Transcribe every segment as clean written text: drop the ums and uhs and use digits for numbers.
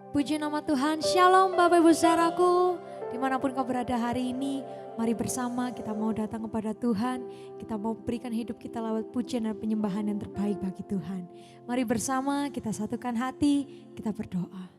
Puji nama Tuhan, Shalom Bapak Ibu Saudaraku, dimanapun kau berada hari ini, mari bersama kita mau datang kepada Tuhan, kita mau berikan hidup kita lewat pujian dan penyembahan yang terbaik bagi Tuhan. Mari bersama kita satukan hati, kita berdoa.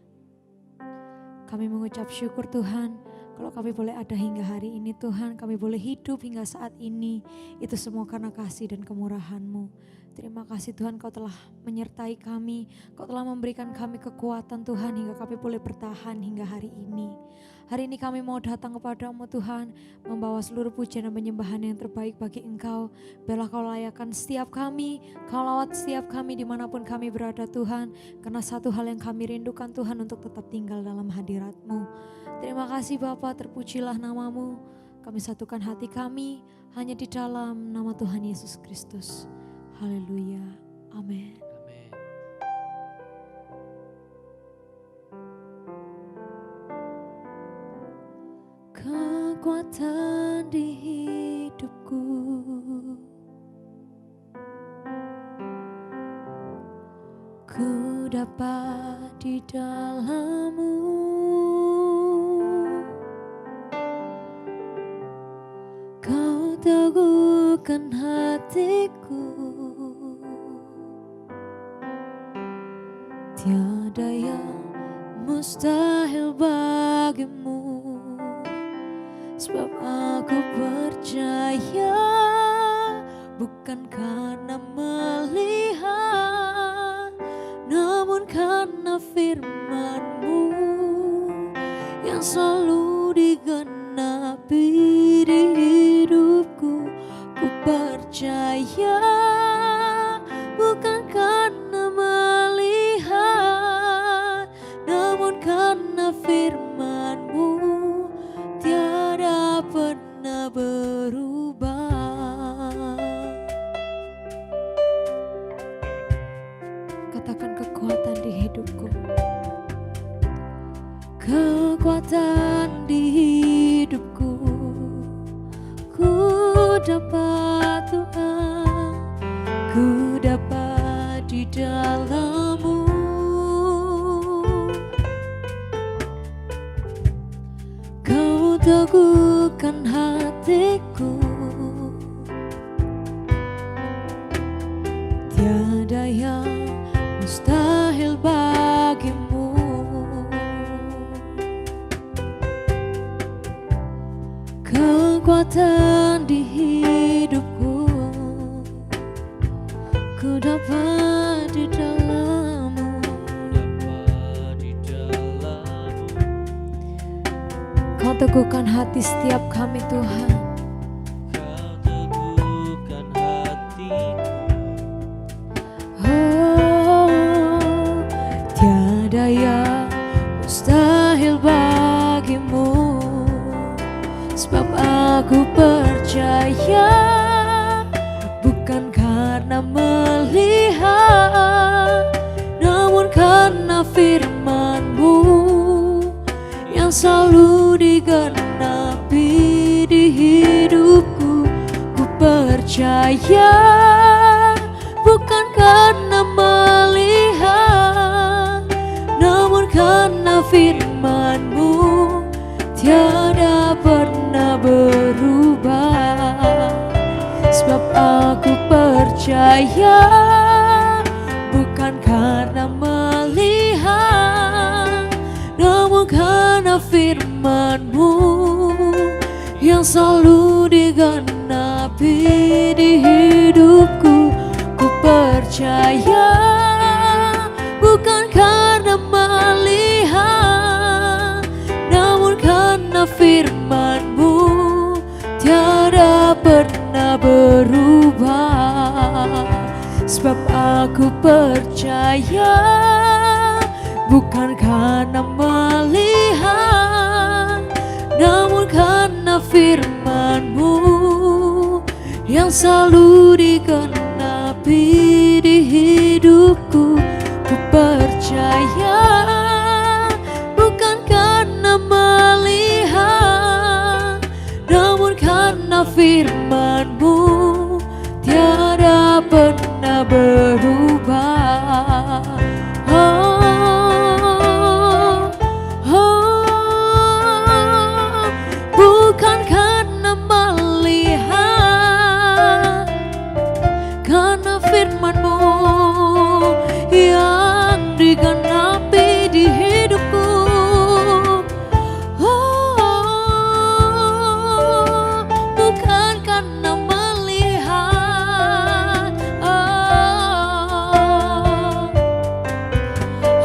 Kami mengucap syukur Tuhan, kalau kami boleh ada hingga hari ini Tuhan, kami boleh hidup hingga saat ini, itu semua karena kasih dan kemurahan-Mu. Terima kasih Tuhan Kau telah menyertai kami, Kau telah memberikan kami kekuatan Tuhan hingga kami boleh bertahan hingga hari ini. Hari ini kami mau datang kepadamu Tuhan, membawa seluruh pujian dan penyembahan yang terbaik bagi Engkau. Biarlah Kau layakan setiap kami, Kau lawat setiap kami dimanapun kami berada Tuhan. Karena satu hal yang kami rindukan Tuhan untuk tetap tinggal dalam hadirat-Mu. Terima kasih Bapa, terpujilah nama-Mu. Kami satukan hati kami hanya di dalam nama Tuhan Yesus Kristus. Haleluya. Amin. Kekuatan di hidupku, ku dapat di dalam-Mu. Kau teguhkan hatiku, tiada yang mustahil bagimu. Sebab aku percaya, bukan karena melihat, namun karena firman-Mu yang selalu digenapi di hidupku. Ku percaya, bukan karena melihat, namun karena firman-Mu tiada pernah berubah. Katakan kekuatan di hidupku, kekuatan di hidupku, ku dapat Tuhan, ku dapat di dalam-Mu. Kau teguhkan hatiku, tiada yang mustahil bagimu. Kekuatan di hidupku, ku dapat di dalam-Mu. Kau teguhkan hati setiap kami Tuhan. Kau teguhkan hatiku. Oh, tiada yang mustahil bagimu. Sebab aku percaya, bukan karena melihat, namun karena firman-Mu yang selalu digenapi di hidupku. Ku percaya, bukan karena melihat, namun karena firman-Mu tiada pernah berubah. Sebab aku percaya, bukan karena melihat, namun karena firman-Mu yang selalu digenapi di hidupku. Ku percaya, bukan karena melihat, namun karena firman-Mu tiada pernah berubah. Sebab aku percaya, bukan karena melihat, namun karena firman-Mu yang selalu digenapi di hidupku. Ku percaya, bukan karena melihat, namun karena firman-Mu tiada pernah berubah. Oh,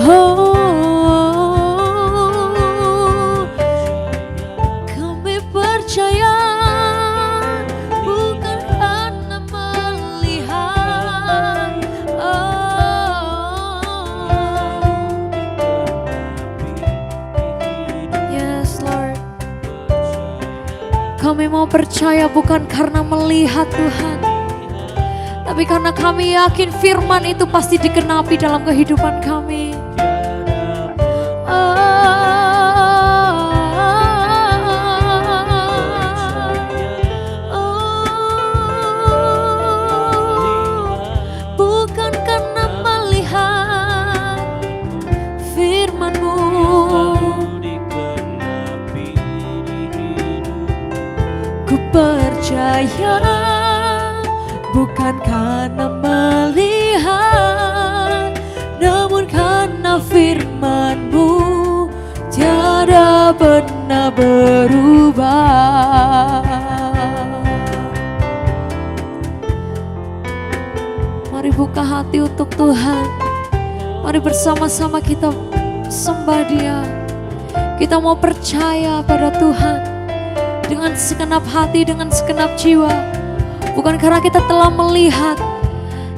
Oh, kami percaya bukan karena melihat. Yes Lord, kami mau percaya bukan karena melihat Tuhan, tapi karena kami yakin firman itu pasti digenapi dalam kehidupan kami. Bukan karena melihat firman-Mu, ku percaya bukan karena melihat, namun karena firman-Mu tiada pernah berubah. Mari buka hati untuk Tuhan. Mari bersama-sama kita sembah Dia. Kita mau percaya pada Tuhan dengan segenap hati, dengan segenap jiwa. Bukan karena kita telah melihat,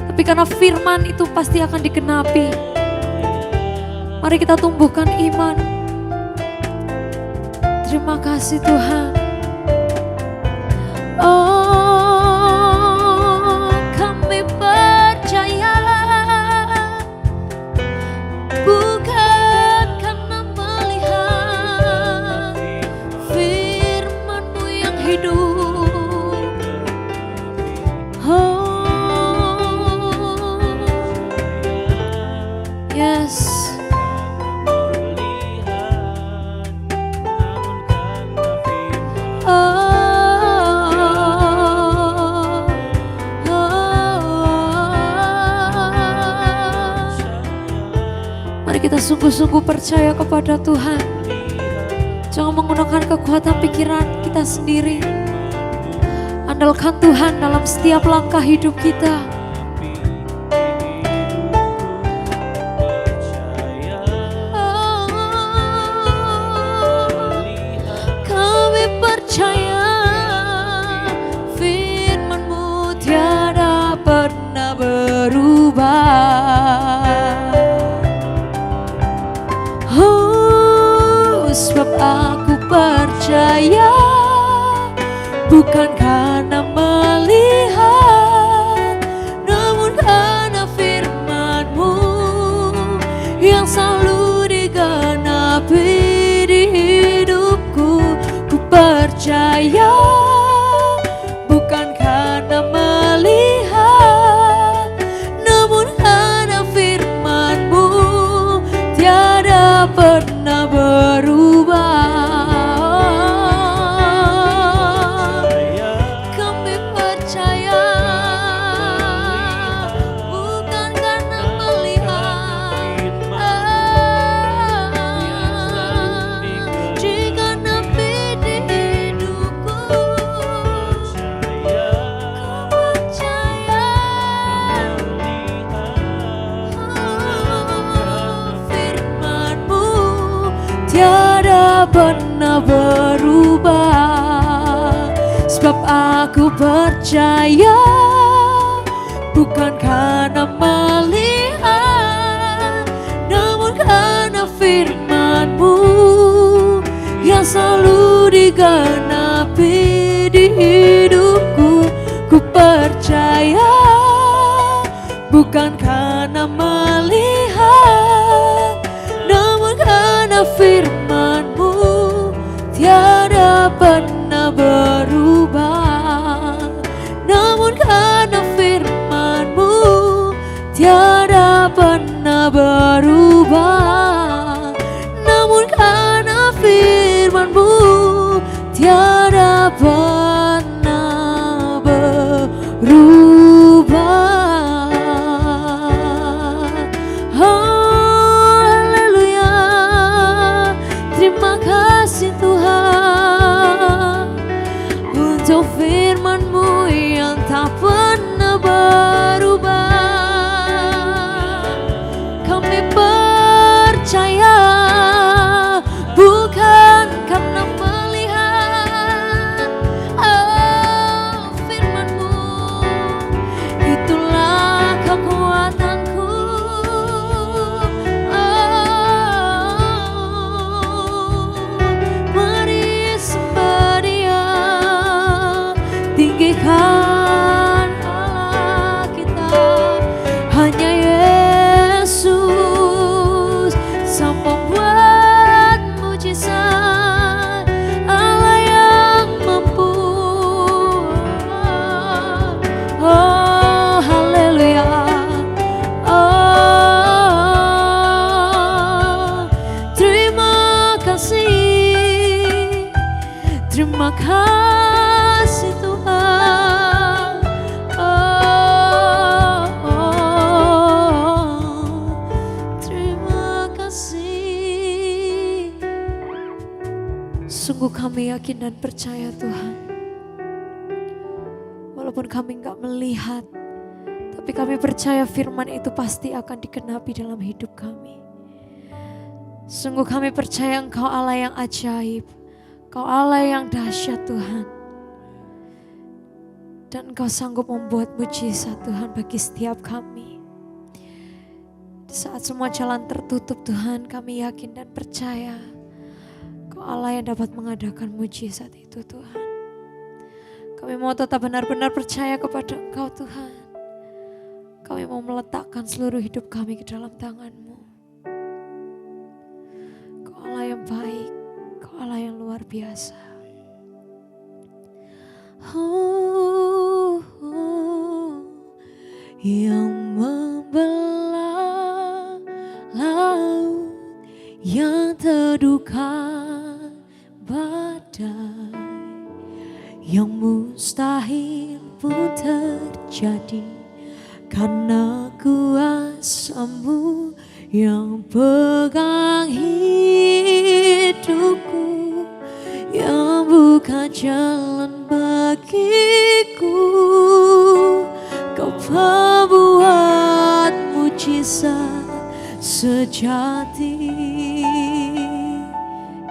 tapi karena firman itu pasti akan digenapi. Mari kita tumbuhkan iman. Terima kasih Tuhan. Oh, kami percaya bukan karena melihat firman-Mu yang hidup. Yes. Mari kita sungguh-sungguh percaya kepada Tuhan. Jangan menggunakan kekuatan pikiran kita sendiri. Andalkan Tuhan dalam setiap langkah hidup kita. Kami percaya firman-Mu tiada pernah berubah. Sebab aku percaya bukan karena melihat, namun karena firman-Mu yang selalu digenapi di hidupku. Ku percaya bukan karena melihat, namun karena firman-Mu tiada pernah berubah. Kami percaya bukan karena melihat, jika nabi di hidupku. Ku percaya firman-Mu tiada pernah berubah. Sebab aku percaya bukan karena melihat, namun karena firman-Mu yang selalu digenapi di hidupku. Ku percaya bukan karena melihat, namun karena firman-Mu tiada pernah berubah. Namun karena firman-Mu tiada pernah berubah. Namun karena firman-Mu tiada pernah berubah. Oh, Sungguh kami yakin dan percaya Tuhan. Walaupun kami gak melihat, tapi kami percaya firman itu pasti akan dikenapi dalam hidup kami. Sungguh kami percaya Engkau Allah yang ajaib, Engkau Allah yang dahsyat Tuhan. Dan Engkau sanggup membuat mujizat Tuhan bagi setiap kami. Di saat semua jalan tertutup Tuhan, kami yakin dan percaya Engkau Allah yang dapat mengadakan mujizat itu Tuhan. Kami mau tetap benar-benar percaya kepada Engkau Tuhan. Kami mau meletakkan seluruh hidup kami ke dalam tangan-Mu. Engkau Allah yang baik, Engkau Allah yang luar biasa. Yang membelah laut, yang teduhkan badai, yang mustahil pun terjadi karena kuasa-Mu yang pegang hidupku, yang buka jalan bagiku. Kau pembuat mujizat sejati.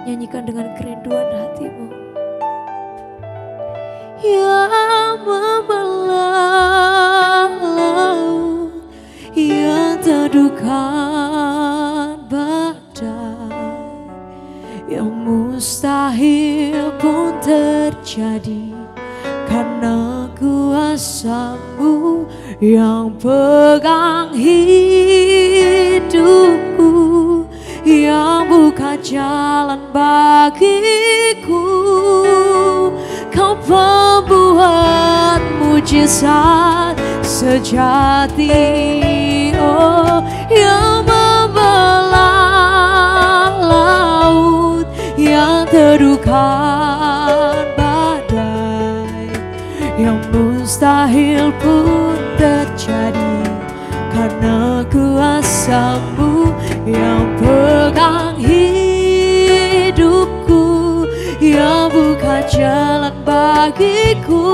Nyanyikan dengan kerinduan hatimu. Yang membelah laut, yang teduhkan badai, yang mustahil pun terjadi karena kuasa-Mu yang pegang hidupku, yang buka jalan bagiku. Kau pembuat mujizat sejati, oh, yang membelah laut, yang teduhkan badai, yang mustahil pun terjadi karena kuasa-Mu yang pegang hidupku, yang buka jalan bagiku.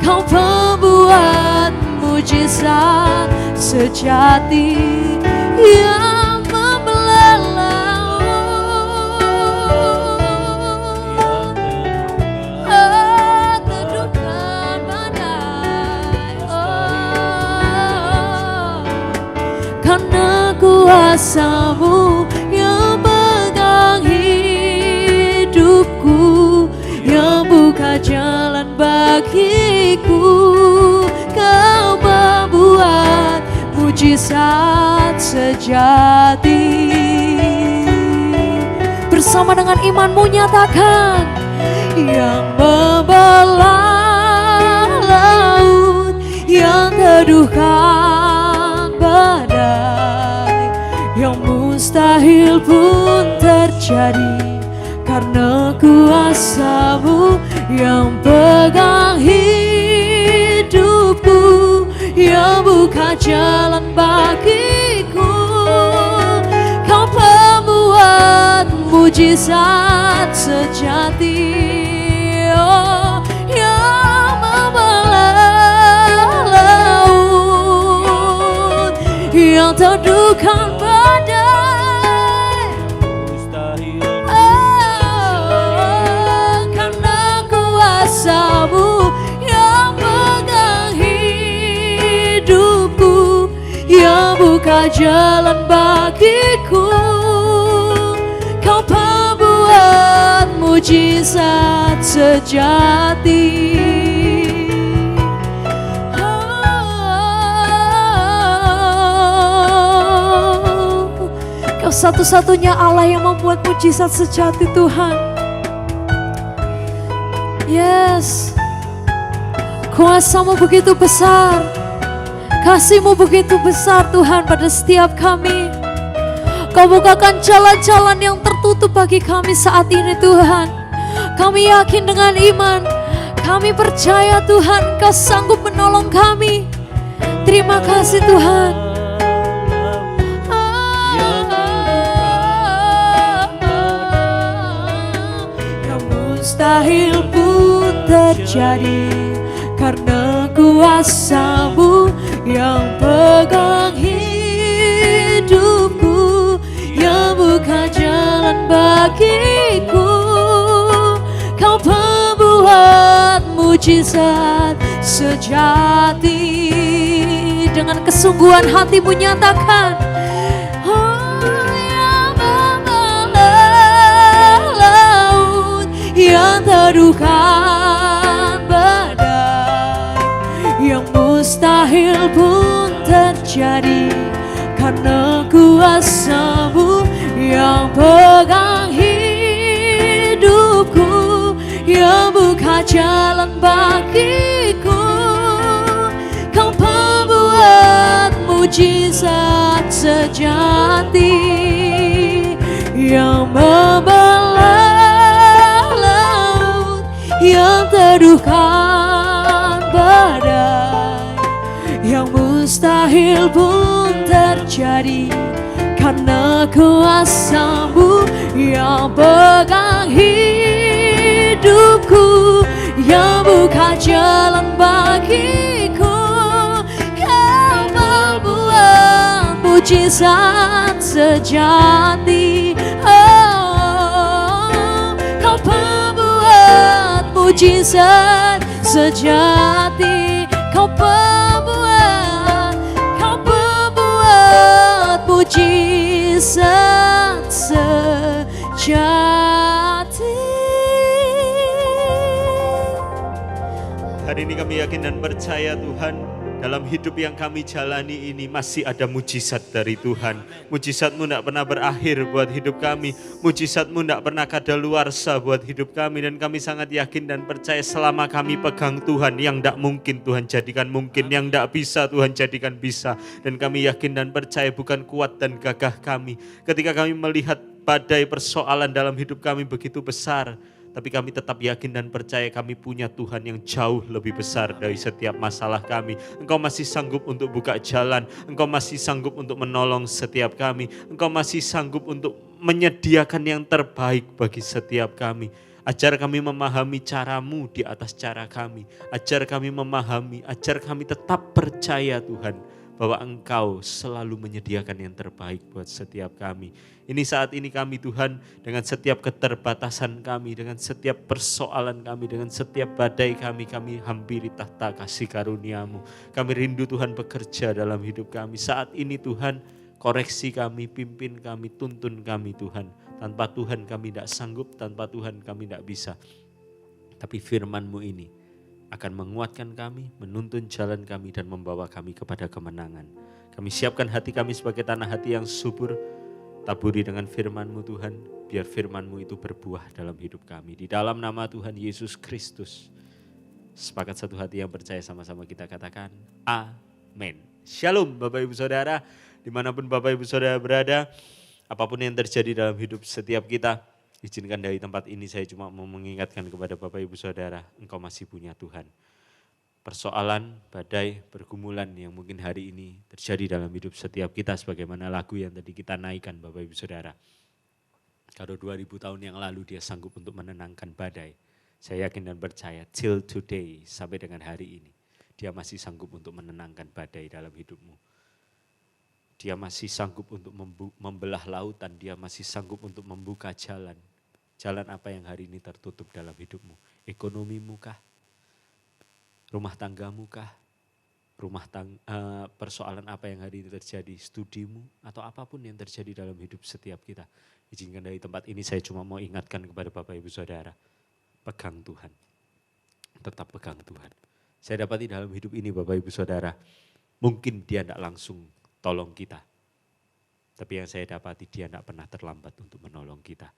Kau pembuat mujizat sejati, yang membelah laut, teduhkan badai, karena kuasa-Mu yang pegang hidupku, yang buka jalan bagiku. Kau membuat mujizat sejati. Bersama dengan imanmu nyatakan, yang membelah laut, yang teduhkan badai, yang mustahil pun terjadi karena kuasa-Mu yang pegang hidupku, yang buka jalan bagiku. Kau pembuat mujizat sejati, oh, yang membelah laut, yang teduhkan badai, karena kuasa-Mu yang pegang hidupku, yang buka jalan bagiku. Kau pembuat mujizat sejati. Kau satu-satunya Allah yang membuat mujizat sejati Tuhan. Yes, kuasa-Mu begitu besar, kasih-Mu begitu besar Tuhan pada setiap kami. Kau bukakan jalan-jalan yang tertutup bagi kami saat ini Tuhan. Kami yakin dengan iman, kami percaya Tuhan Kau sanggup menolong kami. Terima kasih Tuhan. mustahil pun terjadi karena kuasa-Mu yang pegang hidupku, yang buka jalan bagiku. Kau pembuat mujizat sejati. Dengan kesungguhan hatimu nyatakan, oh yang membelah laut, yang teduhkan badai, yang mustahil pun terjadi karena kuasa-Mu yang pegang hidupku, yang buka jalan bagiku. Kau pembuat mujizat sejati, yang membelah laut, yang teduhkan badai, yang mustahil pun terjadi karena kuasa-Mu yang pegang hidupku, yang buka jalan bagiku. Kau membuat mujizat sejati. Oh, Kau pembuat mujizat sejati. Kau pembuat mujizat sejati. Hari ini kami yakin dan percaya Tuhan, dalam hidup yang kami jalani ini masih ada mujizat dari Tuhan. Mujizat-Mu tidak pernah berakhir buat hidup kami. Mujizat-Mu tidak pernah kadaluarsa buat hidup kami. Dan kami sangat yakin dan percaya selama kami pegang Tuhan, yang tidak mungkin Tuhan jadikan mungkin, yang tidak bisa Tuhan jadikan bisa. Dan kami yakin dan percaya bukan kuat dan gagah kami. Ketika kami melihat badai persoalan dalam hidup kami begitu besar, tapi kami tetap yakin dan percaya kami punya Tuhan yang jauh lebih besar dari setiap masalah kami. Engkau masih sanggup untuk buka jalan. Engkau masih sanggup untuk menolong setiap kami. Engkau masih sanggup untuk menyediakan yang terbaik bagi setiap kami. Ajar kami memahami cara-Mu di atas cara kami. Ajar kami memahami, ajar kami tetap percaya Tuhan, bahwa Engkau selalu menyediakan yang terbaik buat setiap kami. Ini saat ini kami Tuhan, dengan setiap keterbatasan kami, dengan setiap persoalan kami, dengan setiap badai kami hampiri tahta kasih karunia-Mu. Kami rindu Tuhan bekerja dalam hidup kami. Saat ini Tuhan, koreksi kami, pimpin kami, tuntun kami Tuhan. Tanpa Tuhan kami tidak sanggup, tanpa Tuhan kami tidak bisa. Tapi firman-Mu ini akan menguatkan kami, menuntun jalan kami dan membawa kami kepada kemenangan. Kami siapkan hati kami sebagai tanah hati yang subur, taburi dengan firman-Mu Tuhan, biar firman-Mu itu berbuah dalam hidup kami. Di dalam nama Tuhan Yesus Kristus, sepakat satu hati yang percaya sama-sama kita katakan, amin. Shalom Bapak Ibu Saudara, dimanapun Bapak Ibu Saudara berada, apapun yang terjadi dalam hidup setiap kita, izinkan dari tempat ini saya cuma mau mengingatkan kepada Bapak Ibu Saudara, engkau masih punya Tuhan. Persoalan, badai, pergumulan yang mungkin hari ini terjadi dalam hidup setiap kita, sebagaimana lagu yang tadi kita naikkan Bapak Ibu Saudara. Kalau 2000 tahun yang lalu dia sanggup untuk menenangkan badai, saya yakin dan percaya till today, sampai dengan hari ini, dia masih sanggup untuk menenangkan badai dalam hidupmu. Dia masih sanggup untuk membelah lautan, dia masih sanggup untuk membuka jalan. Jalan apa yang hari ini tertutup dalam hidupmu? Ekonomimu kah? Rumah tanggamu kah? Persoalan apa yang hari ini terjadi? Studimu atau apapun yang terjadi dalam hidup setiap kita. Izinkan dari tempat ini saya cuma mau ingatkan kepada Bapak Ibu Saudara. Pegang Tuhan. Tetap pegang Tuhan. Saya dapati dalam hidup ini Bapak Ibu Saudara, mungkin dia tidak langsung tolong kita. Tapi yang saya dapati dia tidak pernah terlambat untuk menolong kita.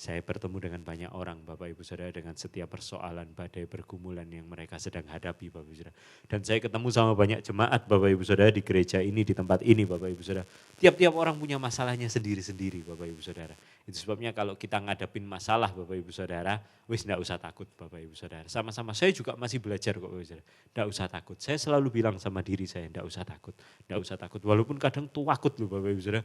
Saya bertemu dengan banyak orang Bapak Ibu Saudara dengan setiap persoalan, badai, pergumulan yang mereka sedang hadapi Bapak Ibu Saudara. Dan saya ketemu sama banyak jemaat Bapak Ibu Saudara di gereja ini, di tempat ini Bapak Ibu Saudara. Tiap-tiap orang punya masalahnya sendiri-sendiri Bapak Ibu Saudara. Itu sebabnya kalau kita ngadepin masalah Bapak Ibu Saudara, wis enggak usah takut Bapak Ibu Saudara. Sama-sama saya juga masih belajar kok Bapak Ibu Saudara. Enggak usah takut. Saya selalu bilang sama diri saya, enggak usah takut. Enggak usah takut. Walaupun kadang takut loh Bapak Ibu Saudara.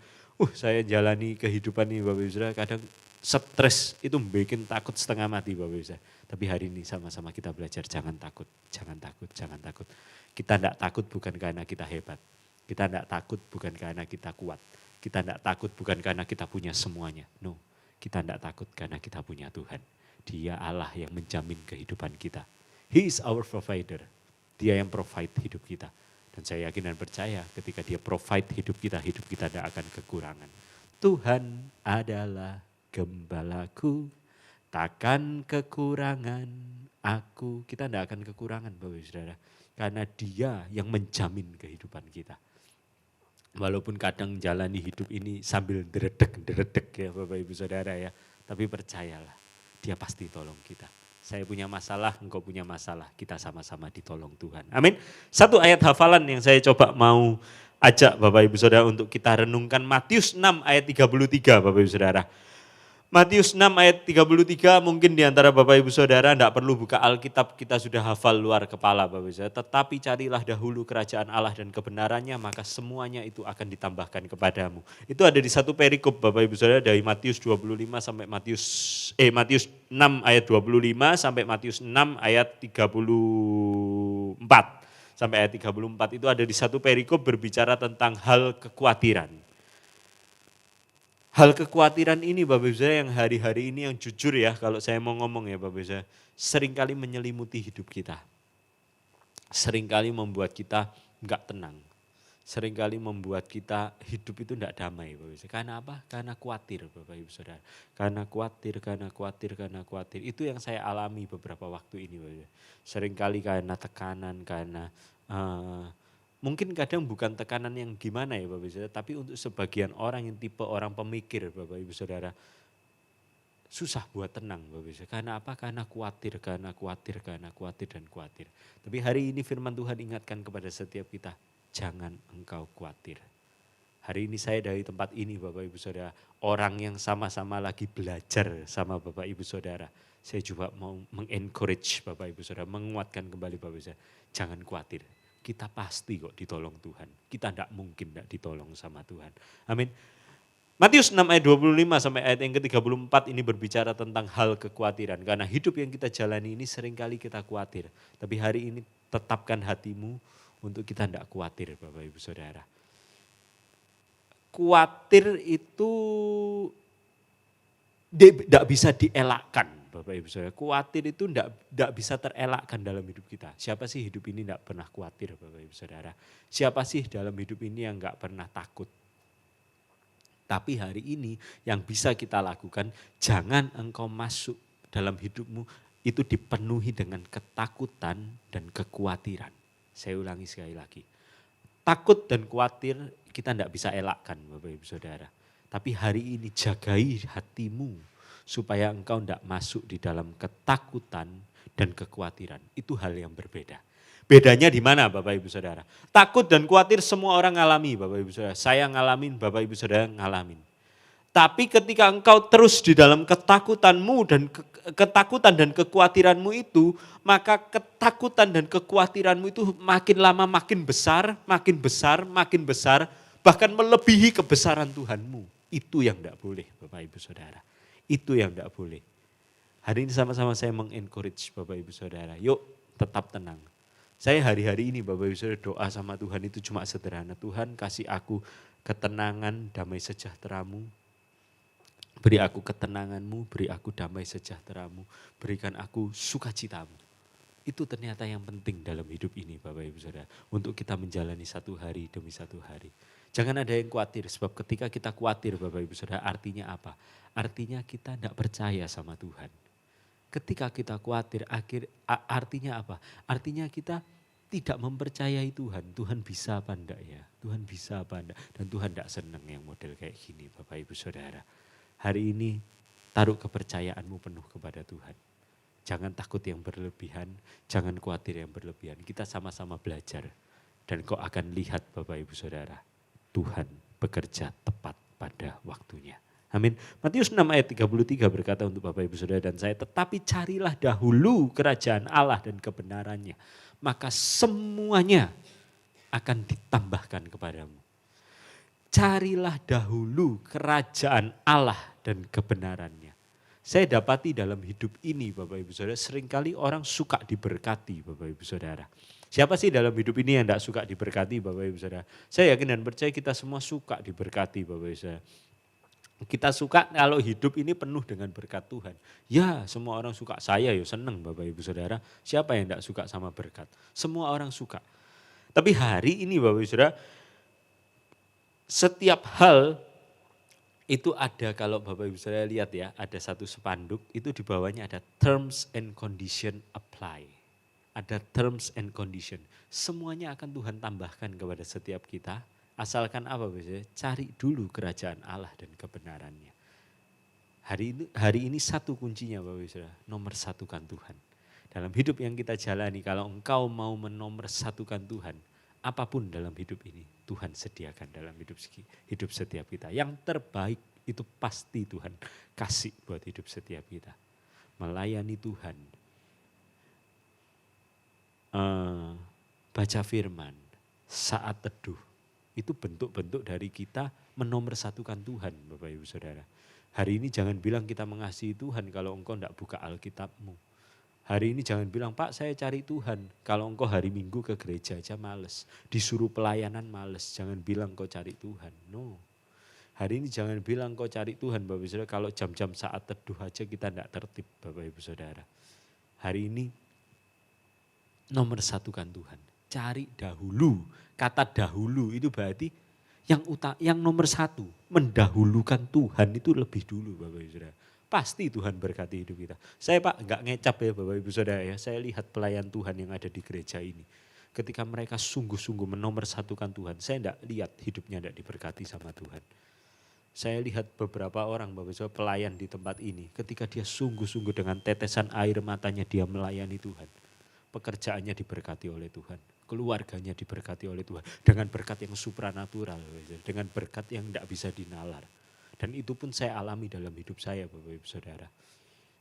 Saya jalani kehidupan ini Bapak Ibu Saudara, kadang stres, itu bikin takut setengah mati Bapak Ibu. Tapi hari ini sama-sama kita belajar jangan takut, jangan takut, jangan takut. Kita tidak takut bukan karena kita hebat. Kita tidak takut bukan karena kita kuat. Kita tidak takut bukan karena kita punya semuanya. No, kita tidak takut karena kita punya Tuhan. Dia Allah yang menjamin kehidupan kita. He is our provider. Dia yang provide hidup kita. Dan saya yakin dan percaya ketika dia provide hidup kita tidak akan kekurangan. Tuhan adalah gembalaku, takkan kekurangan aku. Kita tidak akan kekurangan Bapak Ibu Saudara. Karena dia yang menjamin kehidupan kita. Walaupun kadang jalani hidup ini sambil deredek ya Bapak Ibu Saudara ya. Tapi percayalah, dia pasti tolong kita. Saya punya masalah, engkau punya masalah. Kita sama-sama ditolong Tuhan. Amin. Satu ayat hafalan yang saya coba mau ajak Bapak Ibu Saudara untuk kita renungkan. Matius 6 ayat 33 Bapak Ibu Saudara. Matius 6 ayat 33 mungkin diantara Bapak Ibu Saudara tidak perlu buka Alkitab, kita sudah hafal luar kepala Bapak Ibu Saudara. Tetapi carilah dahulu kerajaan Allah dan kebenarannya, maka semuanya itu akan ditambahkan kepadamu. Itu ada di satu perikop Bapak Ibu Saudara dari Matius 25 sampai Matius 6 ayat 25 sampai Matius 6 ayat 34. Sampai ayat 34 itu ada di satu perikop berbicara tentang hal kekhawatiran. Hal kekhawatiran ini Bapak Ibu Saudara yang hari-hari ini yang jujur ya, kalau saya mau ngomong ya Bapak Ibu Saudara, seringkali menyelimuti hidup kita. Seringkali membuat kita enggak tenang. Seringkali membuat kita hidup itu enggak damai Bapak Ibu Saudara. Karena apa? Karena khawatir Bapak Ibu Saudara. Karena khawatir. Itu yang saya alami beberapa waktu ini Bapak Ibu. Seringkali karena tekanan, karena mungkin kadang bukan tekanan yang gimana ya Bapak Ibu Saudara, tapi untuk sebagian orang yang tipe orang pemikir Bapak Ibu Saudara, susah buat tenang Bapak Ibu Saudara. Karena apa? Karena khawatir. Tapi hari ini firman Tuhan ingatkan kepada setiap kita, jangan engkau khawatir. Hari ini saya dari tempat ini Bapak Ibu Saudara, orang yang sama-sama lagi belajar sama Bapak Ibu Saudara. Saya juga mau mengencourage Bapak Ibu Saudara, menguatkan kembali Bapak Ibu Saudara, jangan khawatir. Kita pasti kok ditolong Tuhan. Kita tidak mungkin tidak ditolong sama Tuhan. Amin. Matius 6 ayat 25 sampai ayat yang ke-34 ini berbicara tentang hal kekhawatiran. Karena hidup yang kita jalani ini seringkali kita khawatir. Tapi hari ini tetapkan hatimu untuk kita tidak khawatir Bapak Ibu Saudara. Khawatir itu tidak bisa dielakkan. Bapak Ibu Saudara, khawatir itu tidak bisa terelakkan dalam hidup kita. Siapa sih hidup ini tidak pernah khawatir Bapak Ibu Saudara? Siapa sih dalam hidup ini yang tidak pernah takut? Tapi hari ini yang bisa kita lakukan, jangan engkau masuk dalam hidupmu itu dipenuhi dengan ketakutan dan kekhawatiran. Saya ulangi sekali lagi. Takut dan khawatir kita tidak bisa elakkan Bapak Ibu Saudara. Tapi hari ini jagai hatimu supaya engkau tidak masuk di dalam ketakutan dan kekhawatiran. Itu hal yang berbeda. Bedanya di mana Bapak Ibu Saudara? Takut dan khawatir semua orang ngalami Bapak Ibu Saudara. Saya ngalamin, Bapak Ibu Saudara ngalamin. Tapi ketika engkau terus di dalam ketakutanmu dan kekhawatiranmu itu, maka ketakutan dan kekhawatiranmu itu makin lama makin besar, bahkan melebihi kebesaran Tuhanmu. Itu yang tidak boleh Bapak Ibu Saudara. Itu yang tidak boleh. Hari ini sama-sama saya mengencourage Bapak Ibu Saudara. Yuk tetap tenang. Saya hari-hari ini Bapak Ibu Saudara doa sama Tuhan itu cuma sederhana. Tuhan kasih aku ketenangan, damai sejahteramu. Beri aku ketenanganmu, beri aku damai sejahteramu. Berikan aku sukacitamu. Itu ternyata yang penting dalam hidup ini Bapak Ibu Saudara. Untuk kita menjalani satu hari demi satu hari. Jangan ada yang khawatir, sebab ketika kita khawatir Bapak Ibu Saudara artinya apa? Artinya kita tidak percaya sama Tuhan. Ketika kita khawatir artinya apa? Artinya kita tidak mempercayai Tuhan. Tuhan bisa apa enggak ya? Tuhan bisa apa enggak? Dan Tuhan tidak senang yang model kayak gini Bapak Ibu Saudara. Hari ini taruh kepercayaanmu penuh kepada Tuhan. Jangan takut yang berlebihan, jangan khawatir yang berlebihan. Kita sama-sama belajar. Dan kau akan lihat Bapak Ibu Saudara, Tuhan bekerja tepat pada waktunya. Amin. Matius 6 ayat 33 berkata untuk Bapak Ibu Saudara dan saya, tetapi carilah dahulu kerajaan Allah dan kebenarannya. Maka semuanya akan ditambahkan kepadamu. Carilah dahulu kerajaan Allah dan kebenarannya. Saya dapati dalam hidup ini Bapak Ibu Saudara, seringkali orang suka diberkati Bapak Ibu Saudara. Siapa sih dalam hidup ini yang tidak suka diberkati Bapak Ibu Saudara? Saya yakin dan percaya kita semua suka diberkati Bapak Ibu Saudara. Kita suka kalau hidup ini penuh dengan berkat Tuhan. Ya semua orang suka, saya ya seneng Bapak Ibu Saudara. Siapa yang tidak suka sama berkat? Semua orang suka. Tapi hari ini Bapak Ibu Saudara, setiap hal itu ada, kalau Bapak Ibu Saudara lihat ya, ada satu spanduk, itu di bawahnya ada terms and condition apply. Ada terms and condition. Semuanya akan Tuhan tambahkan kepada setiap kita. Asalkan apa Bapak Ibu Saudara? Cari dulu kerajaan Allah dan kebenarannya. Hari ini satu kuncinya Bapak Ibu Saudara, nomor satukan Tuhan. Dalam hidup yang kita jalani, kalau engkau mau menomor satukan Tuhan, apapun dalam hidup ini, Tuhan sediakan dalam hidup setiap kita. Yang terbaik itu pasti Tuhan kasih buat hidup setiap kita. Melayani Tuhan, baca firman, saat teduh, itu bentuk-bentuk dari kita menomorsatukan Tuhan Bapak Ibu Saudara. Hari ini jangan bilang kita mengasihi Tuhan kalau engkau tidak buka Alkitabmu. Hari ini jangan bilang, Pak saya cari Tuhan, kalau engkau hari Minggu ke gereja aja males, disuruh pelayanan males, jangan bilang kau cari Tuhan. No. Hari ini jangan bilang kau cari Tuhan Bapak Ibu Saudara, kalau jam-jam saat teduh aja kita tidak tertib Bapak Ibu Saudara. Hari ini nomor satukan Tuhan, cari dahulu. Kata dahulu itu berarti yang nomor satu, mendahulukan Tuhan itu lebih dulu Bapak Ibu Saudara. Pasti Tuhan berkati hidup kita. Saya Pak enggak ngecap ya Bapak Ibu Saudara ya. Saya lihat pelayan Tuhan yang ada di gereja ini. Ketika mereka sungguh-sungguh menomorsatukan Tuhan. Saya enggak lihat hidupnya enggak diberkati sama Tuhan. Saya lihat beberapa orang Bapak Ibu Saudara pelayan di tempat ini. Ketika dia sungguh-sungguh dengan tetesan air matanya dia melayani Tuhan. Pekerjaannya diberkati oleh Tuhan. Keluarganya diberkati oleh Tuhan. Dengan berkat yang supranatural. Dengan berkat yang enggak bisa dinalar. Dan itu pun saya alami dalam hidup saya Bapak Ibu Saudara.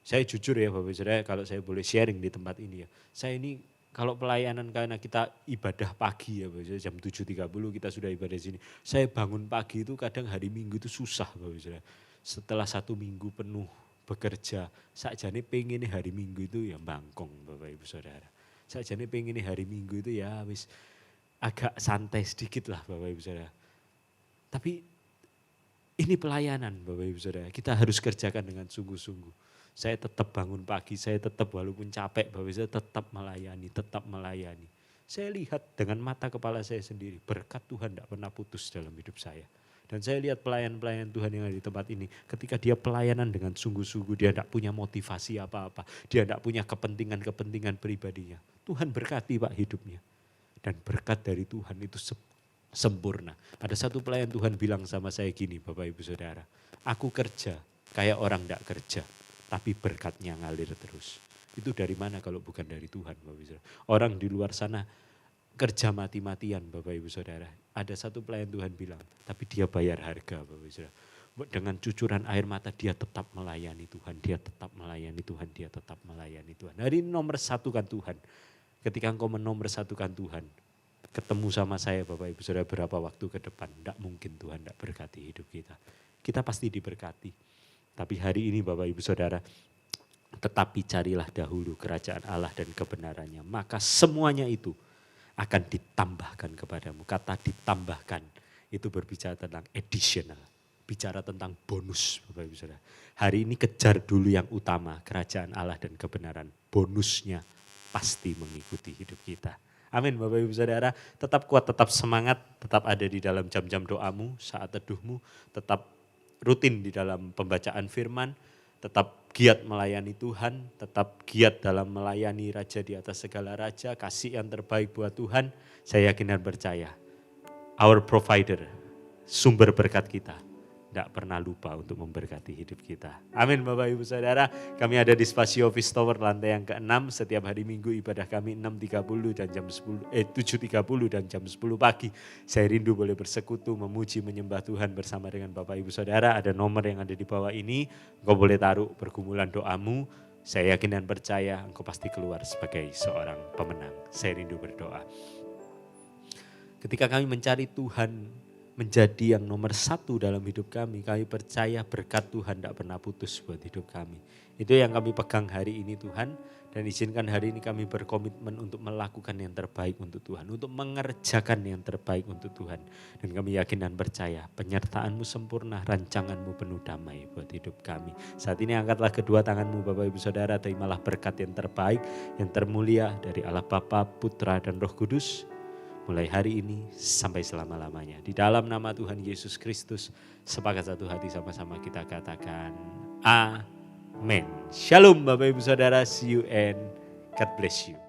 Saya jujur ya Bapak Ibu Saudara, kalau saya boleh sharing di tempat ini ya. Saya ini kalau pelayanan karena kita ibadah pagi ya Bapak Ibu Saudara, jam 7.30 kita sudah ibadah di sini. Saya bangun pagi itu kadang hari Minggu itu susah Bapak Ibu Saudara. Setelah 1 minggu penuh bekerja, sakjane pengen hari Minggu itu ya bangkong Bapak Ibu Saudara. Sakjane pengen hari Minggu itu ya wis agak santai sedikit lah Bapak Ibu Saudara. Tapi ini pelayanan Bapak Ibu Saudara, kita harus kerjakan dengan sungguh-sungguh. Saya tetap bangun pagi, saya tetap walaupun capek Bapak Ibu Saudara tetap melayani. Saya lihat dengan mata kepala saya sendiri, berkat Tuhan tidak pernah putus dalam hidup saya. Dan saya lihat pelayan-pelayan Tuhan yang ada di tempat ini, ketika dia pelayanan dengan sungguh-sungguh, dia tidak punya motivasi apa-apa, dia tidak punya kepentingan-kepentingan pribadinya. Tuhan berkati Pak hidupnya. Dan berkat dari Tuhan itu sempurna. Ada satu pelayan Tuhan bilang sama saya gini Bapak Ibu Saudara, aku kerja kayak orang tidak kerja, tapi berkatnya ngalir terus. Itu dari mana kalau bukan dari Tuhan Bapak Ibu Saudara. Orang di luar sana kerja mati-matian Bapak Ibu Saudara. Ada satu pelayan Tuhan bilang, tapi dia bayar harga Bapak Ibu Saudara. Dengan cucuran air mata dia tetap melayani Tuhan, dia tetap melayani Tuhan, dia tetap melayani Tuhan. Hari ini nomor satukan Tuhan. Ketika engkau menomorsatukan Tuhan, ketemu sama saya Bapak Ibu Saudara berapa waktu ke depan, tidak mungkin Tuhan tidak berkati hidup kita. Kita pasti diberkati. Tapi hari ini Bapak Ibu Saudara, tetapi carilah dahulu kerajaan Allah dan kebenarannya. Maka semuanya itu akan ditambahkan kepadamu. Kata ditambahkan itu berbicara tentang additional. Bicara tentang bonus Bapak Ibu Saudara. Hari ini kejar dulu yang utama, kerajaan Allah dan kebenaran. Bonusnya pasti mengikuti hidup kita. Amin Bapak Ibu Saudara, tetap kuat, tetap semangat, tetap ada di dalam jam-jam doamu, saat teduhmu, tetap rutin di dalam pembacaan firman, tetap giat melayani Tuhan, tetap giat dalam melayani Raja di atas segala raja, kasih yang terbaik buat Tuhan. Saya yakin dan percaya, our provider, sumber berkat kita, tidak pernah lupa untuk memberkati hidup kita. Amin Bapak Ibu Saudara, kami ada di Spasio Office Tower lantai yang ke-6, setiap hari Minggu ibadah kami 6.30 dan jam 7.30 dan jam 10 pagi. Saya rindu boleh bersekutu, memuji, menyembah Tuhan bersama dengan Bapak Ibu Saudara. Ada nomor yang ada di bawah ini, engkau boleh taruh pergumulan doamu. Saya yakin dan percaya engkau pasti keluar sebagai seorang pemenang. Saya rindu berdoa. Ketika kami mencari Tuhan, menjadi yang nomor satu dalam hidup kami. Kami percaya berkat Tuhan tidak pernah putus buat hidup kami. Itu yang kami pegang hari ini Tuhan. Dan izinkan hari ini kami berkomitmen untuk melakukan yang terbaik untuk Tuhan. Untuk mengerjakan yang terbaik untuk Tuhan. Dan kami yakin dan percaya penyertaan-Mu sempurna, rancangan-Mu penuh damai buat hidup kami. Saat ini angkatlah kedua tangan-Mu Bapak Ibu Saudara, terimalah berkat yang terbaik, yang termulia dari Allah Bapa, Putra dan Roh Kudus. Mulai hari ini sampai selama-lamanya. Di dalam nama Tuhan Yesus Kristus, sepakat satu hati sama-sama kita katakan amin. Shalom Bapak Ibu Saudara, see you and God bless you.